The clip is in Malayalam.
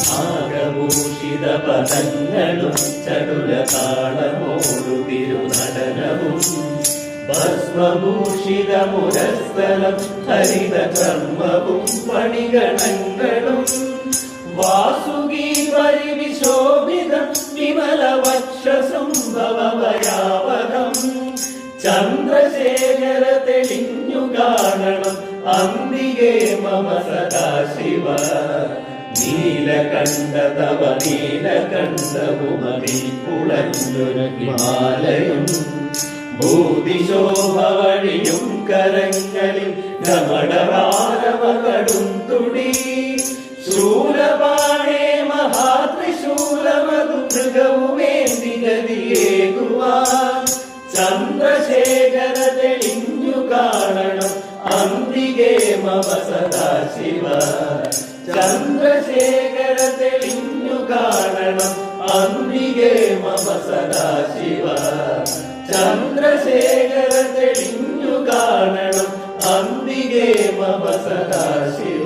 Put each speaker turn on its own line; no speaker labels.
നാഗഭൂഷിത പദങ്ങളും ചടുല താളമോടു തിരുനടനവും ഭസ്മഭൂഷിത മുരസ്ഥലം ഹരിത കർമ്മവും പണിഗണങ്ങളും വാസുകി പരിവിശോഭിതം വിമല വക്ഷസംഭവയാവഹം ചന്ദ്രശേഖര തെളിഞ്ഞു കാണണം അംബികേ മമ സദാശിവ നീലകണ്ഠ തവ നീലകണ്ഠവുമതിൽ പുളഞ്ഞൊരു ഹിമാലയം ഭൂതിശോഭ വഴിയും കരങ്ങളിൽ ഘമടവാരവ കടും തുടി ശൂലപാണേ മഹാത്രിശൂലമതു മൃഗവുമേന്തി ഗതിയേകുവാൻ ചന്ദ്രശേഖര തെളിഞ്ഞു കാണണം അംബികേ മമ സദാശിവ ചന്ദ്രശേഖര തെളിഞ്ഞു കാണണം അംബികേ മമ സദാശിവ ചന്ദ്രശേഖര തെളിഞ്ഞു കാണണം അംബികേ മമ സദാശിവ